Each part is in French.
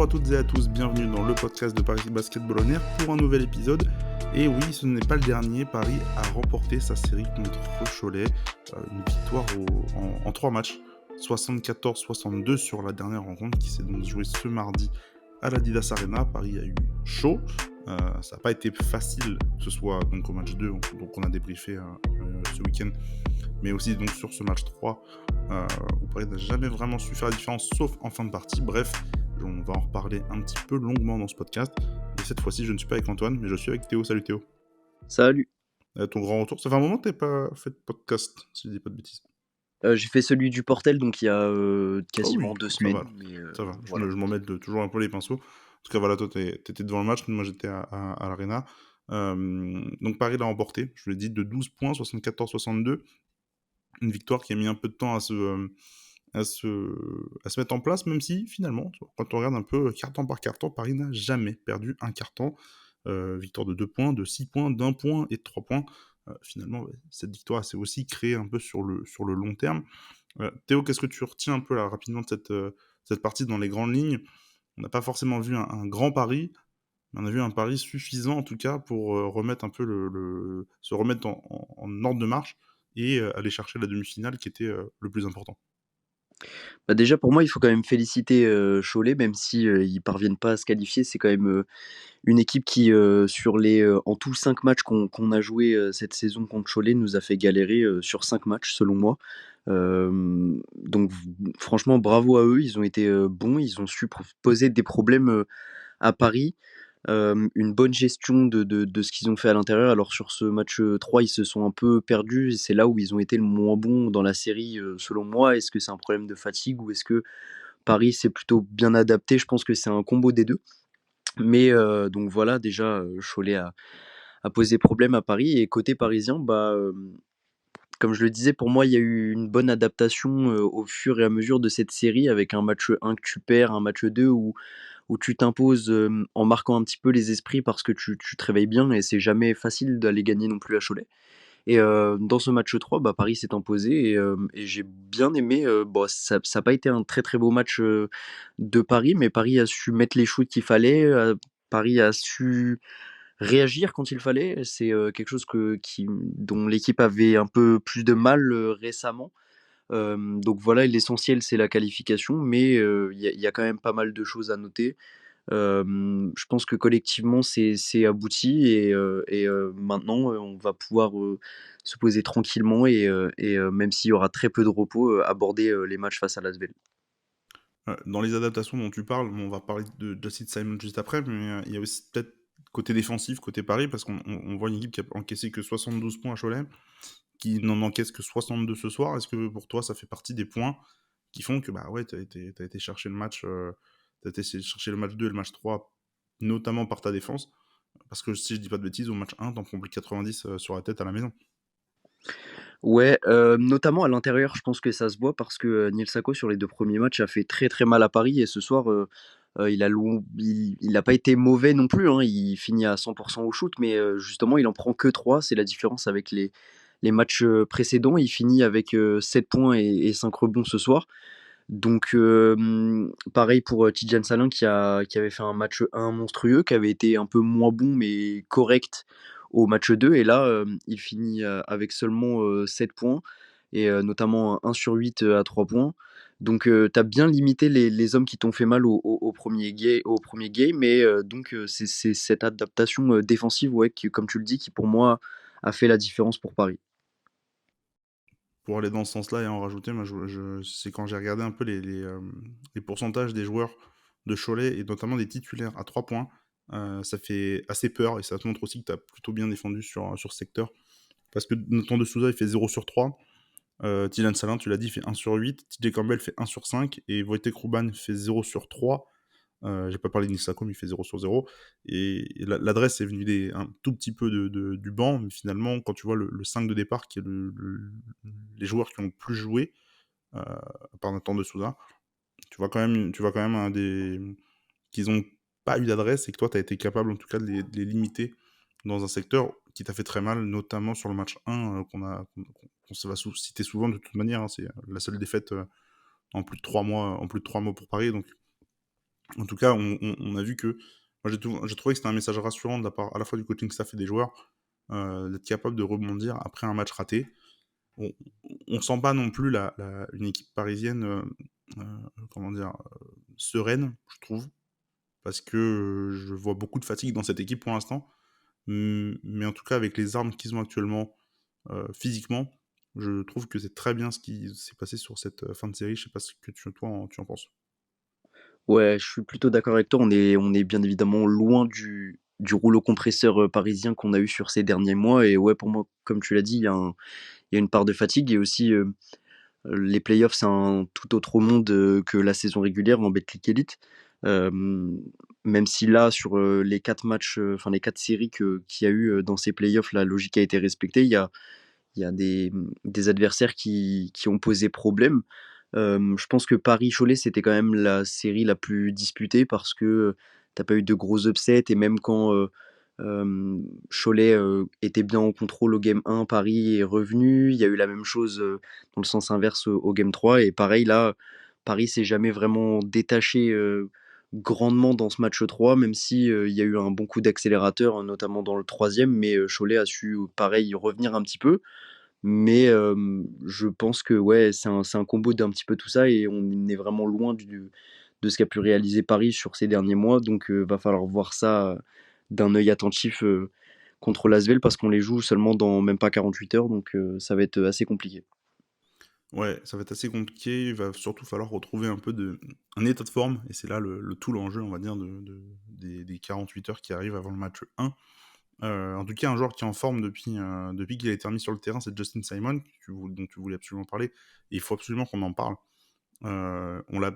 à toutes et à tous, bienvenue dans le podcast de Paris Basketball On Air pour un nouvel épisode. Et oui, ce n'est pas le dernier, Paris a remporté sa série contre Cholet, une victoire en 3 matchs, 74-62 sur la dernière rencontre qui s'est donc jouée ce mardi à l'Adidas Arena. Paris a eu chaud, ça n'a pas été facile, que ce soit donc au match 2, donc on a débriefé ce week-end, mais aussi donc sur ce match 3, où Paris n'a jamais vraiment su faire la différence, sauf en fin de partie. Bref, on va en reparler un petit peu longuement dans ce podcast. Et cette fois-ci, je ne suis pas avec Antoine, mais je suis avec Théo. Salut Théo. Salut. Ton grand retour. Ça fait un moment que tu n'as pas fait de podcast, si je dis pas de bêtises. J'ai fait celui du Portel, donc il y a quasiment oui, 2 ça semaines. va. Mais, Ça va. voilà. Je m'en mets toujours un peu les pinceaux. En tout cas, voilà, toi, tu étais devant le match. Moi, j'étais à l'Arena. Donc, Paris l'a remporté. Je l'ai dit, de 12 points, 74-62. Une victoire qui a mis un peu de temps à se mettre en place, même si finalement, quand on regarde un peu carton par carton, Paris n'a jamais perdu un carton. Victoire de 2 points, de 6 points, d'1 point et de 3 points. Finalement, cette victoire s'est aussi créée un peu sur le long terme. Théo, qu'est-ce que tu retiens un peu là, rapidement de cette partie dans les grandes lignes? On n'a pas forcément vu un grand Paris, mais on a vu un Paris suffisant en tout cas pour remettre un peu se remettre en ordre de marche et aller chercher la demi-finale qui était le plus important. Bah, déjà, pour moi, il faut quand même féliciter Cholet, même si ils parviennent pas à se qualifier. C'est quand même une équipe qui, sur les en tout 5 matchs qu'on a joué cette saison contre Cholet, nous a fait galérer sur 5 matchs, selon moi. Donc, franchement, bravo à eux. Ils ont été bons. Ils ont su poser des problèmes à Paris. Une bonne gestion de ce qu'ils ont fait à l'intérieur. Alors sur ce match 3, ils se sont un peu perdus. C'est là où ils ont été le moins bons dans la série, selon moi. Est-ce que c'est un problème de fatigue ou est-ce que Paris s'est plutôt bien adapté? Je pense que c'est un combo des deux. Mais donc voilà, déjà, Cholet a posé problème à Paris. Et côté parisien, comme je le disais, pour moi, il y a eu une bonne adaptation au fur et à mesure de cette série, avec un match 1 que tu perds, un match 2 où tu t'imposes en marquant un petit peu les esprits parce que tu te réveilles bien et c'est jamais facile d'aller gagner non plus à Cholet. Et dans ce match 3, Paris s'est imposé et j'ai bien aimé. Bon, ça n'a pas été un très très beau match de Paris, mais Paris a su mettre les shoots qu'il fallait. Paris a su réagir quand il fallait. C'est quelque chose dont l'équipe avait un peu plus de mal récemment. Donc voilà, l'essentiel c'est la qualification, mais il y a quand même pas mal de choses à noter. Je pense que collectivement c'est abouti et maintenant, on va pouvoir, se poser tranquillement et même s'il y aura très peu de repos, aborder, les matchs face à l'Asvel. Dans les adaptations dont tu parles, on va parler de Justin Simon juste après, mais il y a aussi peut-être côté défensif, côté Paris, parce qu'on voit une équipe qui a encaissé que 72 points à Cholet, qui n'en encaisse que 62 ce soir. Est-ce que pour toi, ça fait partie des points qui font que t'as été chercher le match, t'as été chercher le match 2 et le match 3, notamment par ta défense? Parce que si je dis pas de bêtises, au match 1, t'en prends plus de 90 sur la tête à la maison. Ouais, notamment à l'intérieur, je pense que ça se voit parce que, Neil Sako sur les 2 premiers matchs a fait très, très mal à Paris et ce soir, il a pas été mauvais non plus, hein. Il finit à 100 au shoot mais, justement il en prend que 3. C'est la différence avec les matchs, précédents. Il finit avec, 7 points et 5 rebonds ce soir. Donc, pareil pour, Tidjane Salin qui avait fait un match 1 monstrueux, qui avait été un peu moins bon mais correct au match 2 et là, il finit, avec seulement, 7 points et notamment un 1 sur 8, à 3 points. Donc, tu as bien limité les hommes qui t'ont fait mal au premier game et donc, c'est cette adaptation, défensive, ouais, qui, comme tu le dis, qui pour moi a fait la différence pour Paris. Pour aller dans ce sens-là et en rajouter, moi, c'est quand j'ai regardé un peu les pourcentages des joueurs de Cholet et notamment des titulaires à 3 points, ça fait assez peur et ça te montre aussi que tu as plutôt bien défendu sur ce secteur. Parce que Nathan de Souza, il fait 0 sur 3. Dylan Salin, tu l'as dit, fait 1 sur 8. TJ Campbell fait 1 sur 5. Et Wojtek Ruban fait 0 sur 3. J'ai pas parlé de Nisako, mais il fait 0 sur 0. Et l'adresse est venue un tout petit peu du banc, mais finalement, quand tu vois le 5 de départ, qui est les joueurs qui ont le plus joué, à part Nathan de Souza, tu vois quand même qu'ils ont pas eu d'adresse et que toi, tu as été capable en tout cas de les limiter dans un secteur qui t'a fait très mal, notamment sur le match 1 qu'on se va citer souvent de toute manière. Hein, c'est la seule défaite en plus de 3 mois pour Paris. Donc En tout cas, on a vu que moi j'ai trouvé que c'était un message rassurant de la part à la fois du coaching staff et des joueurs, d'être capable de rebondir après un match raté. On on sent pas non plus une équipe parisienne, comment dire? Sereine, je trouve, parce que, je vois beaucoup de fatigue dans cette équipe pour l'instant. Mais en tout cas, avec les armes qu'ils ont actuellement, physiquement, je trouve que c'est très bien ce qui s'est passé sur cette, fin de série. Je sais pas ce que tu en penses? Ouais, je suis plutôt d'accord avec toi. On est bien évidemment loin du rouleau compresseur, parisien qu'on a eu sur ces derniers mois et ouais, pour moi, comme tu l'as dit, il y a une part de fatigue et aussi, les playoffs, c'est un tout autre monde, que la saison régulière en Betclic Elite. Hem, Même si là, sur, les 4 matchs, enfin les 4 séries qu'il y a eu, dans ces playoffs, la logique a été respectée. Il y a des adversaires qui ont posé problème. Je pense que Paris-Cholet, c'était quand même la série la plus disputée parce que, tu pas eu de gros upsets et même quand, Cholet, était bien en contrôle au game 1, Paris est revenu. Il y a eu la même chose, dans le sens inverse au game 3 et pareil là, Paris s'est jamais vraiment détaché, grandement dans ce match 3, même si, il y a eu un bon coup d'accélérateur, notamment dans le troisième, mais, Cholet a su, pareil, revenir un petit peu. Mais, je pense que ouais, c'est un combo d'un petit peu tout ça et on est vraiment loin de ce qu'a pu réaliser Paris sur ces derniers mois. Donc, va falloir voir ça, d'un œil attentif, contre l'Asvel parce qu'on les joue seulement dans même pas 48 heures, donc, ça va être, assez compliqué. Ouais, ça va être assez compliqué. Il va surtout falloir retrouver un état de forme, et c'est là tout l'enjeu, on va dire, des 48 heures qui arrivent avant le match 1. En tout cas, un joueur qui est en forme depuis qu'il a été remis sur le terrain, c'est Justin Simon, dont tu voulais absolument parler. Et il faut absolument qu'on en parle. On l'a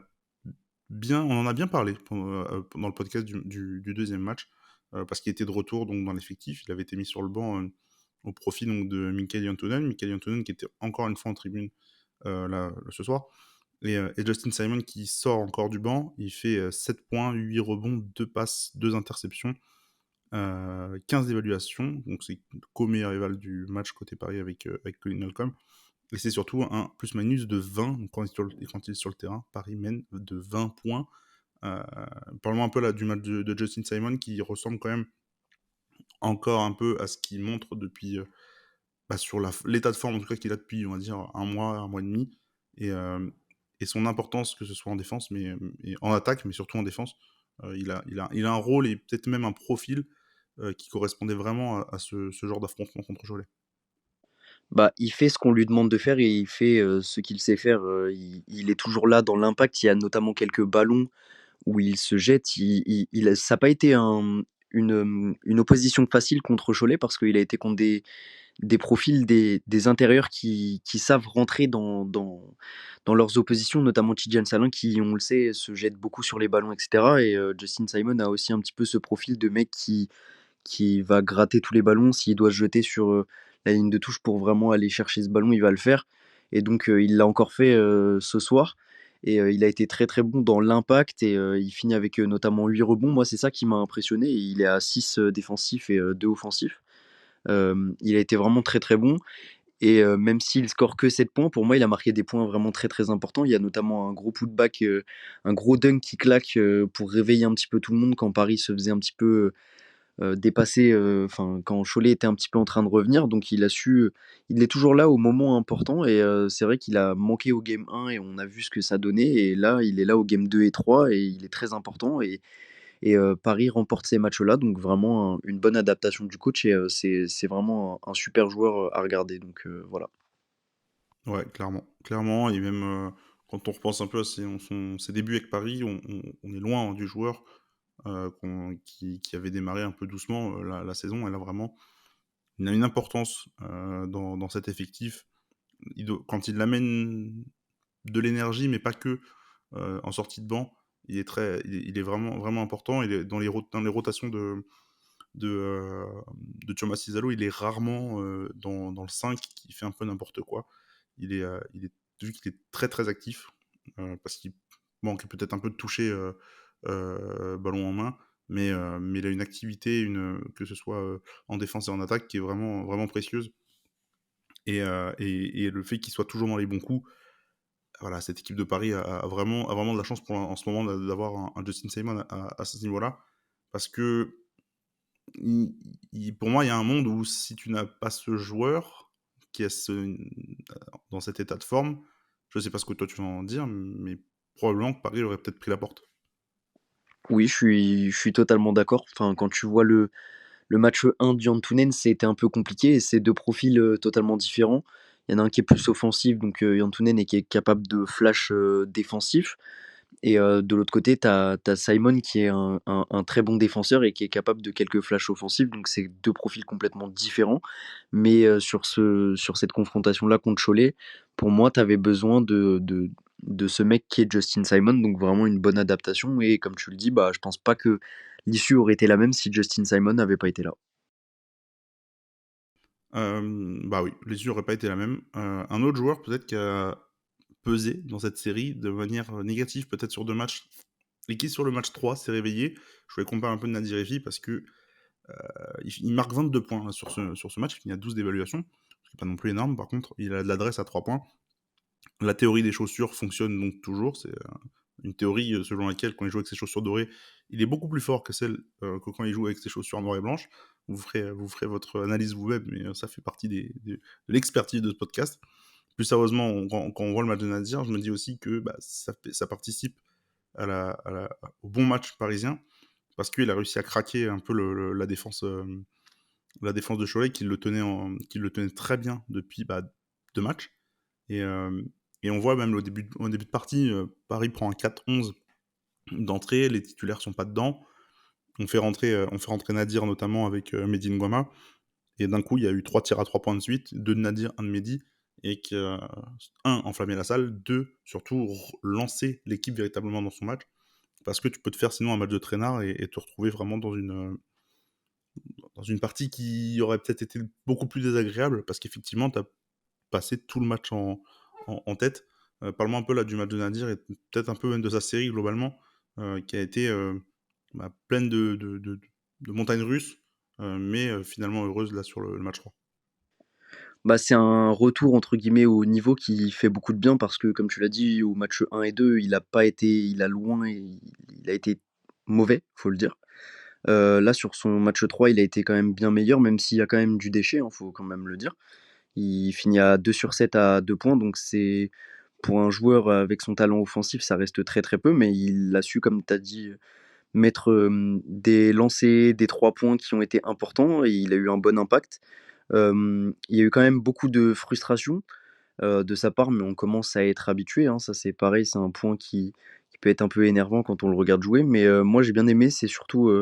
on en a bien parlé pendant le podcast du deuxième match, parce qu'il était de retour donc dans l'effectif. Il avait été mis sur le banc, au profit donc de Mikael Antonen. Mikael Antonen qui était encore une fois en tribune là, ce soir. Et Justin Simon qui sort encore du banc, il fait 7 points, 8 rebonds, 2 passes, 2 interceptions, 15 d'évaluation. Donc c'est co-meilleur rival du match côté Paris avec Colin Malcolm. Et c'est surtout un plus-minus de 20 donc quand il est sur le terrain. Paris mène de 20 points. Euh, Parlons un peu là du match de Justin Simon qui ressemble quand même encore un peu à ce qu'il montre depuis sur l'état de forme en tout cas qu'il a depuis, on va dire, un mois et demi, et, euh, et son importance, que ce soit en défense, et en attaque, mais surtout en défense. Il a un rôle et peut-être même un profil qui correspondait vraiment à ce genre d'affrontement contre Cholet. Bah, il fait ce qu'on lui demande de faire et il fait, ce qu'il sait faire, il est toujours là dans l'impact. Il y a notamment quelques ballons où il se jette, il a ça n'a pas été une opposition facile contre Cholet parce qu'il a été contre des profils, des intérieurs qui savent rentrer dans leurs oppositions, notamment Tidjane Salin qui, on le sait, se jette beaucoup sur les ballons et cetera et Justin Simon a aussi un petit peu ce profil de mec qui va gratter tous les ballons. S'il doit se jeter sur, la ligne de touche pour vraiment aller chercher ce ballon, il va le faire et donc il l'a encore fait, ce soir et il a été très, très bon dans l'impact et il finit avec, notamment 8 rebonds. Moi, c'est ça qui m'a impressionné. Il est à 6 défensifs et 2 offensifs. Il a été vraiment très, très bon et même s'il score que 7 points, pour moi, il a marqué des points vraiment très, très importants. Il y a notamment un gros putback, un gros dunk qui claque, pour réveiller un petit peu tout le monde quand Paris se faisait un petit peu, dépasser, enfin, quand Cholet était un petit peu en train de revenir. Donc il a su, il est toujours là au moment important et c'est vrai qu'il a manqué au game 1 et on a vu ce que ça donnait et là, il est là au game 2 et 3 et il est très important et Paris remporte ces matchs-là, donc vraiment une bonne adaptation du coach et c'est vraiment un super joueur à regarder, donc voilà. Ouais, clairement. Clairement, et même quand on repense un peu à ses débuts avec Paris, on est loin, hein, du joueur qui avait démarré un peu doucement la saison. Et là, vraiment, il a une importance dans cet effectif. Quand il amène de l'énergie, mais pas que en sortie de banc, il est vraiment, vraiment important. Dans les rotations de, euh, de Thomas Cizalo, il est rarement dans le 5 qui fait un peu n'importe quoi. Il est vu qu'il est très très actif, parce qu'il manque peut-être un peu de toucher ballon en main, mais il a une activité, que ce soit en défense et en attaque, qui est vraiment, vraiment précieuse. Et le fait qu'il soit toujours dans les bons coups, voilà, cette équipe de Paris a vraiment de la chance en ce moment d'avoir un Justin Simon à ce niveau-là. Parce que pour moi, il y a un monde où si tu n'as pas ce joueur qui est dans cet état de forme, je ne sais pas ce que toi tu vas en dire, mais probablement que Paris aurait peut-être pris la porte. Oui, je suis totalement d'accord. Enfin, quand tu vois le match 1 d'Jantunen, c'était un peu compliqué et c'est 2 profils, totalement différents. Il y en a un qui est plus offensif, donc Jantunen et qui est capable de flash, défensif. Et de l'autre côté, tu as Simon qui est un très bon défenseur et qui est capable de quelques flashs offensifs, donc c'est 2 profils complètement différents. Mais sur cette confrontation-là contre Cholet, pour moi, tu avais besoin de ce mec qui est Justin Simon, donc vraiment une bonne adaptation et comme tu le dis, bah, je pense pas que l'issue aurait été la même si Justin Simon n'avait pas été là. Bah oui, les yeux n'auraient pas été la même. Un autre joueur peut-être qui a pesé dans cette série de manière négative, peut-être sur 2 matchs, et qui sur le match 3 s'est réveillé. Je voulais comparer un peu de Nadir Efi parce que il marque 22 points là, sur ce match, il finit à 12 d'évaluation, ce qui n'est pas non plus énorme. Par contre, il a de l'adresse à 3 points. La théorie des chaussures fonctionne donc toujours. C'est une théorie selon laquelle quand il joue avec ses chaussures dorées, il est beaucoup plus fort que celle que quand il joue avec ses chaussures noires et blanches. Vous ferez votre analyse vous-même, mais ça fait partie de l'expertise de ce podcast. Plus sérieusement, quand on voit le match de Nadir, je me dis aussi que bah, ça participe au bon match parisien parce qu'il a réussi à craquer un peu la défense de Cholet qui le tenait très bien depuis 2 matchs. Et, euh, et on voit même au début de partie, Paris prend un 4-11 d'entrée, les titulaires sont pas dedans. On fait rentrer Nadir notamment avec Mehdi Ngoma. Et d'un coup, il y a eu 3 tirs à 3 points de suite, 2 de Nadir, un de Mehdi. Et que, enflammer la salle, deux, surtout, lancer l'équipe véritablement dans son match. Parce que tu peux te faire sinon un match de traînard et te retrouver vraiment dans une partie qui aurait peut-être été beaucoup plus désagréable. Parce qu'effectivement, tu as passé tout le match en tête. Parle-moi un peu là du match de Nadir et peut-être un peu même de sa série globalement, qui a été pleine de montagnes russes, mais finalement heureuse là sur le match 3. Bah, c'est un retour entre guillemets «au niveau» qui fait beaucoup de bien parce que comme tu l'as dit, au match 1 et 2, il a été mauvais, faut le dire. Là sur son match 3, il a été quand même bien meilleur, même s'il y a quand même du déchet, hein, faut quand même le dire. Il finit à 2 sur 7 à 2 points, donc c'est pour un joueur avec son talent offensif, ça reste très, très peu, mais il a su, comme tu as dit, mettre, des lancers, des 3 points qui ont été importants et il a eu un bon impact. Il y a eu quand même beaucoup de frustration, de sa part, mais on commence à être habitué, hein. Ça, c'est pareil, c'est un point qui peut être un peu énervant quand on le regarde jouer, mais moi, j'ai bien aimé, c'est surtout,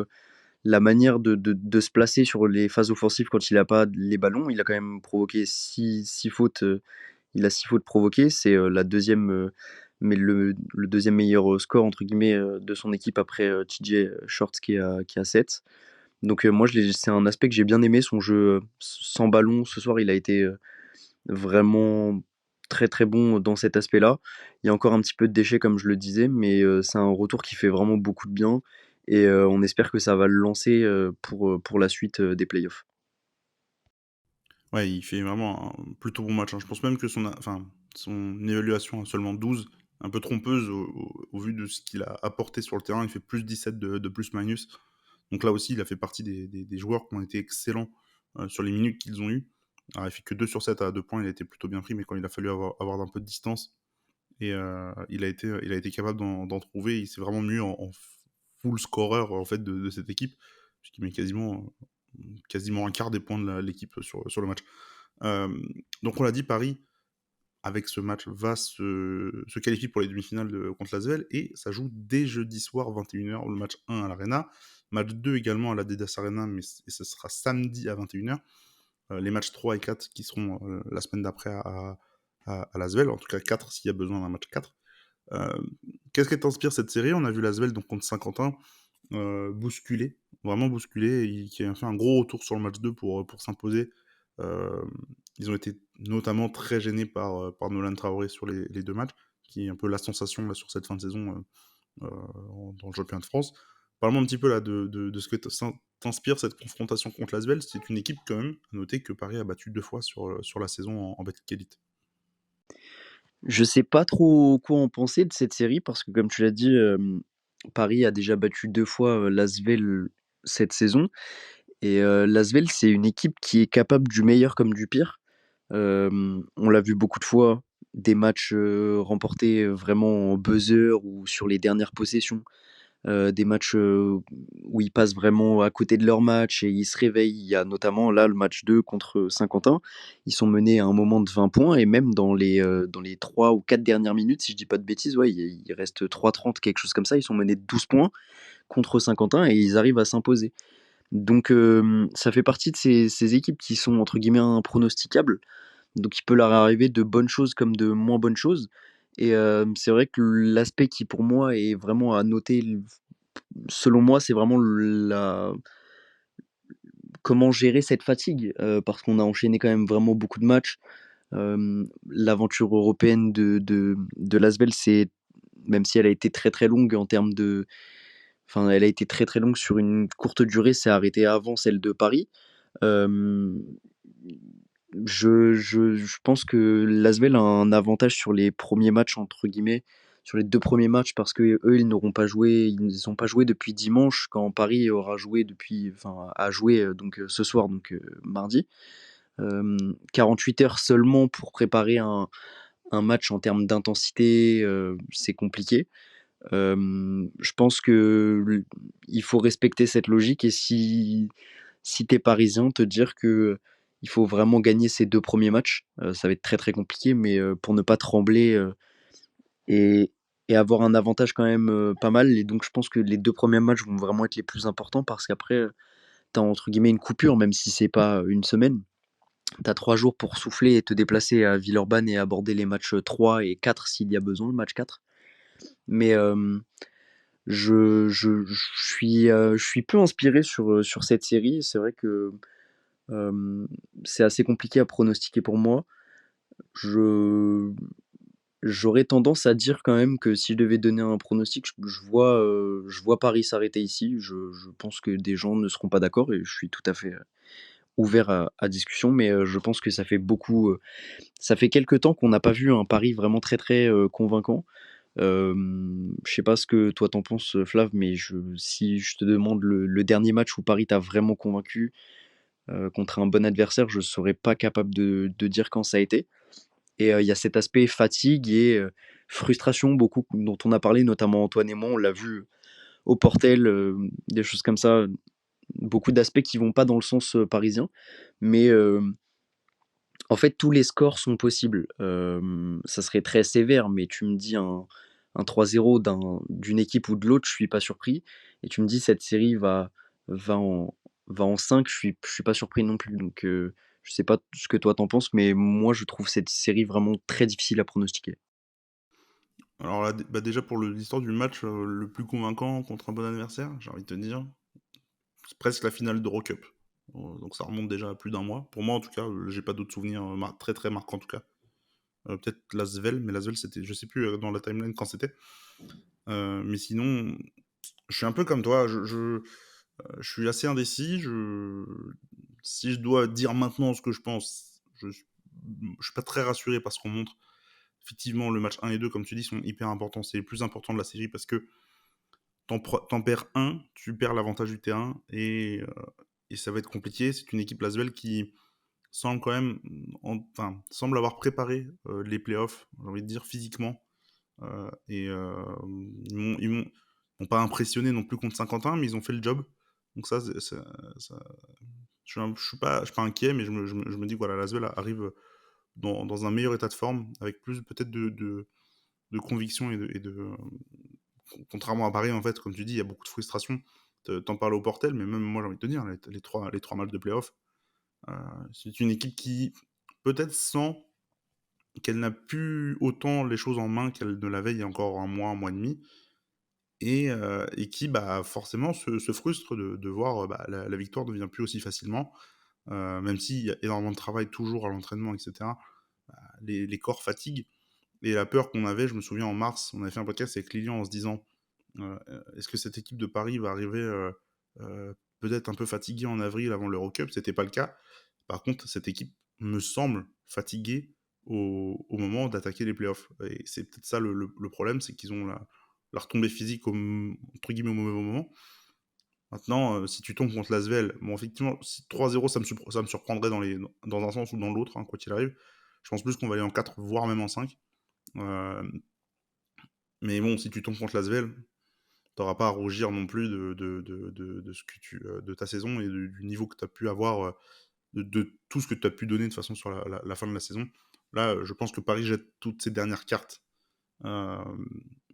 la manière de se placer sur les phases offensives quand il a pas les ballons. Il a quand même provoqué six fautes, il a 6 fautes provoquées. C'est, la deuxième mais le 2e meilleur, score entre guillemets, de son équipe après, TJ Shorts qui a 7. Donc moi c'est un aspect que j'ai bien aimé, son jeu, sans ballon. Ce soir, il a été, vraiment très, très bon dans cet aspect-là. Il y a encore un petit peu de déchets comme je le disais, mais c'est un retour qui fait vraiment beaucoup de bien et on espère que ça va le lancer, pour la suite, des playoffs. Ouais, il fait vraiment un plutôt bon match, hein. Je pense même que son évaluation à seulement 12, un peu trompeuse au vu de ce qu'il a apporté sur le terrain. Il fait plus 17 de plus-minus. Donc là aussi, il a fait partie des joueurs qui ont été excellents sur les minutes qu'ils ont eues. Alors, il fait que 2 sur 7 à 2 points, il a été plutôt bien pris, mais quand il a fallu avoir un peu de distance, et il a été capable d'en trouver. Il s'est vraiment mis en full scoreur en fait, de cette équipe, puisqu'il met quasiment un quart des points de l'équipe sur le match. Euh, donc on l'a dit, Paris, avec ce match, va se qualifier pour les demi-finales contre l'Asvel, et ça joue dès jeudi soir 21h, le match 1 à l'Arena, match 2 également à la Dedas Arena, mais ce sera samedi à 21h. Les matchs 3 et 4 qui seront la semaine d'après à l'Asvel, en tout cas 4 s'il y a besoin d'un match 4. Euh, Qu'est-ce qui t'inspire cette série? On a vu l'Asvel donc contre Saint-Quentin bousculé, vraiment bousculé, et qui a fait un gros retour sur le match 2 pour s'imposer. Euh, Ils ont été notamment très gênés par Nolan Traoré sur les 2 matchs, qui est un peu la sensation là, sur cette fin de saison dans le championnat de France. Parle-moi un petit peu là, de ce que t'inspire cette confrontation contre l'Asvel. C'est une équipe quand même, à noter que Paris a battu 2 fois sur la saison en Betclic Elite. Je sais pas trop quoi en penser de cette série parce que comme tu l'as dit, Paris a déjà battu 2 fois, l'Asvel cette saison et l'Asvel, c'est une équipe qui est capable du meilleur comme du pire. On l'a vu beaucoup de fois, des matchs, remportés, vraiment en buzzer ou sur les dernières possessions. Des matchs, où ils passent vraiment à côté de leur match et ils se réveillent. Il y a notamment là le match 2 contre Saint-Quentin. Ils sont menés à un moment de 20 points et même dans les 3 ou 4 dernières minutes, si je dis pas de bêtises, ouais, il reste 3:30, quelque chose comme ça. Ils sont menés de 12 points contre Saint-Quentin et ils arrivent à s'imposer. Donc ça fait partie de ces équipes qui sont entre guillemets «impronosticables». Donc il peut leur arriver de bonnes choses comme de moins bonnes choses et c'est vrai que l'aspect qui pour moi est vraiment à noter selon moi, c'est vraiment la comment gérer cette fatigue, parce qu'on a enchaîné quand même vraiment beaucoup de matchs. L'aventure européenne de l'Asvel, c'est même si elle a été très, très longue en termes de enfin, elle a été très, très longue sur une courte durée, c'est arrêté avant celle de Paris. Hem, je pense que l'Asvel a un avantage sur les premiers matchs entre guillemets, sur les 2 premiers matchs parce qu'eux, ils n'auront pas joué ils ont pas joué depuis dimanche quand Paris aura joué depuis enfin a joué, donc ce soir, donc mardi. 48 heures seulement pour préparer un match en termes d'intensité, c'est compliqué. Je pense que l il faut respecter cette logique et si tu es parisien, te dire que il faut vraiment gagner ces 2 premiers matchs. Ça va être très, très compliqué, mais pour ne pas trembler, et avoir un avantage quand même, pas mal et donc je pense que les 2 premiers matchs vont vraiment être les plus importants parce qu'après, tu as entre guillemets «une coupure», même si c'est pas une semaine. Tu as 3 jours pour souffler et te déplacer à Villeurbanne et aborder les matchs, 3 et 4 s'il y a besoin, le match 4. Mais je suis peu inspiré sur cette série. C'est vrai que, hem, c'est assez compliqué à pronostiquer pour moi. Je J'aurais tendance à dire quand même que si je devais donner un pronostic, je vois Paris s'arrêter ici. Je pense que des gens ne seront pas d'accord et je suis tout à fait, ouvert à discussion, mais je pense que ça fait quelque temps qu'on n'a pas vu un Paris vraiment très, très, convaincant. Je sais pas ce que toi t'en penses, Flav, mais si je te demande le dernier match où Paris t'a vraiment convaincu, contre un bon adversaire, je serais pas capable de dire quand ça a été et il y a cet aspect fatigue et frustration beaucoup dont on a parlé, notamment Antoine et moi, on l'a vu au Portel, des choses comme ça, beaucoup d'aspects qui vont pas dans le sens, parisien, mais en fait, tous les scores sont possibles. Ça serait très sévère, mais tu me dis un 3-0 d'une équipe ou de l'autre, je suis pas surpris. Et tu me dis cette série va en, va en 5, je suis pas surpris non plus. Donc, je sais pas ce que toi t'en penses, mais moi je trouve cette série vraiment très difficile à pronostiquer. Alors là, bah, déjà pour l'histoire du match, le plus convaincant contre un bon adversaire, j'ai envie de te dire, c'est presque la finale d'Eurocup. Donc ça remonte déjà à plus d'un mois. Pour moi en tout cas, j'ai pas d'autres souvenirs, très, très marquants en tout cas. Peut-être l'Asvel, mais l'Asvel c'était je sais plus, dans la timeline quand c'était. Mais sinon, je suis un peu comme toi, je suis assez indécis, si je dois dire maintenant ce que je pense, je suis pas très rassuré par ce qu'on montre. Effectivement, le match 1 et 2, comme tu dis, sont hyper importants. C'est les plus importants de la série parce que t'en perds un, tu perds l'avantage du terrain et ça va être compliqué. C'est une équipe Lasvel qui semble quand même, enfin, semble avoir préparé les playoffs, j'ai envie de dire, physiquement. Et m'ont pas impressionné non plus contre Saint-Quentin, mais ils ont fait le job. Donc je suis pas inquiet, mais je me dis que voilà, Lasvel arrive dans un meilleur état de forme, avec plus peut-être de conviction contrairement à Paris, en fait, comme tu dis, il y a beaucoup de frustration. T'en parles au Portel, mais même moi, j'ai envie de te dire, les trois matchs de playoff, euh, c'est une équipe qui peut-être sent qu'elle n'a plus autant les choses en main qu'elle ne l'avait il y a encore un mois et demi, et qui bah, forcément se frustre de voir bah, la victoire ne vient plus aussi facilement, même s'il y a énormément de travail toujours à l'entraînement, etc. Les corps fatiguent, et la peur qu'on avait, je me souviens en mars, on avait fait un podcast avec Lilian en se disant est-ce que cette équipe de Paris va arriver peut-être un peu fatiguée en avril avant l'Eurocup? C'était pas le cas. Par contre, cette équipe me semble fatiguée au moment d'attaquer les playoffs. Et c'est peut-être ça le problème, c'est qu'ils ont la retombée physique entre guillemets au mauvais moment. Maintenant, si tu tombes contre l'Asvel, bon, effectivement, si 3-0, ça me surprendrait dans un sens ou dans l'autre, hein, quoi qu'il arrive. Je pense plus qu'on va aller en 4, voire même en 5. Euh, mais bon, si tu tombes contre l'Asvel, t'auras pas à rougir non plus de ce que de ta saison et du niveau que tu as pu avoir, de tout ce que tu as pu donner de toute façon sur la fin de la saison. Là, je pense que Paris jette toutes ses dernières cartes euh,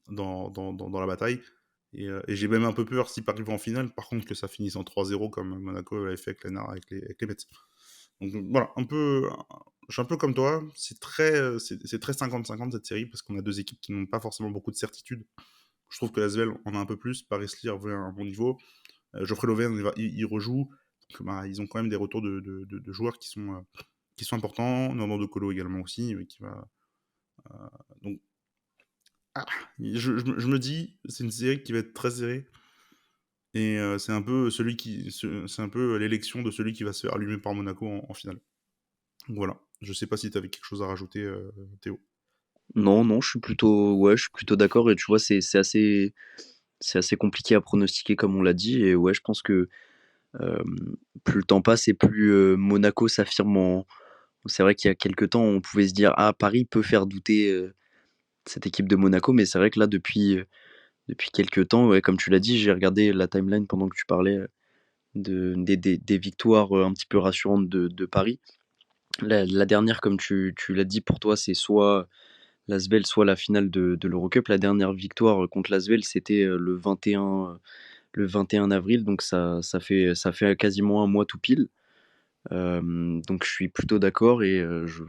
dans la bataille. Et j'ai même un peu peur si Paris va en finale, par contre, que ça finisse en 3-0 comme Monaco avait fait avec les Mets. Donc voilà, je suis un peu comme toi, c'est très 50-50 cette série parce qu'on a deux équipes qui n'ont pas forcément beaucoup de certitude. Je trouve que l'Asvel en a un peu plus, Paris revient à un bon niveau. Geoffrey Lauvergne, il rejoue. Donc, bah, ils ont quand même des retours de joueurs qui sont importants. Normand de Colo également aussi, qui va. Donc, ah, je me dis, c'est une série qui va être très serrée. Et c'est un peu c'est un peu l'élection de celui qui va se faire allumer par Monaco en finale. Donc voilà. Je sais pas si tu avais quelque chose à rajouter, Théo. Non, non, je suis plutôt d'accord et tu vois, c'est assez compliqué à pronostiquer comme on l'a dit et ouais, je pense que euh, plus le temps passe et plus Monaco s'affirme en. C'est vrai qu'il y a quelques temps, on pouvait se dire ah Paris peut faire douter cette équipe de Monaco, mais c'est vrai que là depuis quelques temps, ouais, comme tu l'as dit, j'ai regardé la timeline pendant que tu parlais des victoires un petit peu rassurantes de Paris. La dernière, comme tu l'as dit, pour toi, c'est soit l'Asvel, soit la finale de l'Eurocup. La dernière victoire contre l'Asvel, c'était le 21 avril, donc ça fait quasiment un mois tout pile. Donc je suis plutôt d'accord et je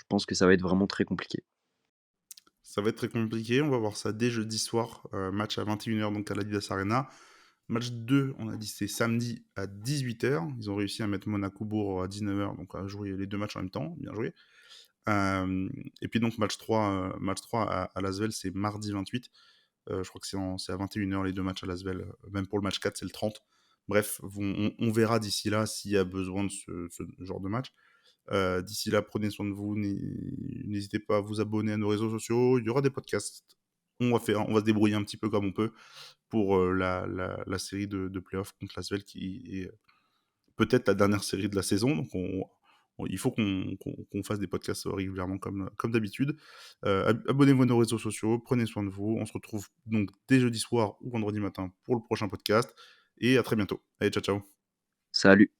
pense que ça va être vraiment très compliqué. Ça va être très compliqué. On va voir ça dès jeudi soir. Match à 21h donc à l'Adidas Arena. Match 2, on a dit c'est samedi à 18h. Ils ont réussi à mettre Monaco-Bourg à 19h, donc à jouer les deux matchs en même temps. Bien joué. Et puis donc match 3 à Lasvel, c'est mardi 28. Je crois que c'est à 21h les deux matchs à Lasvel. Même pour le match 4, c'est le 30. Bref, on verra d'ici là s'il y a besoin de ce genre de match. D'ici là, prenez soin de vous. N'hésitez pas à vous abonner à nos réseaux sociaux. Il y aura des podcasts. On va se débrouiller un petit peu comme on peut pour la série de playoffs contre l'Asvel qui est peut-être la dernière série de la saison. Donc il faut qu'on fasse des podcasts régulièrement comme d'habitude. Abonnez-vous à nos réseaux sociaux, prenez soin de vous. On se retrouve donc dès jeudi soir ou vendredi matin pour le prochain podcast. Et à très bientôt. Allez, ciao ciao. Salut!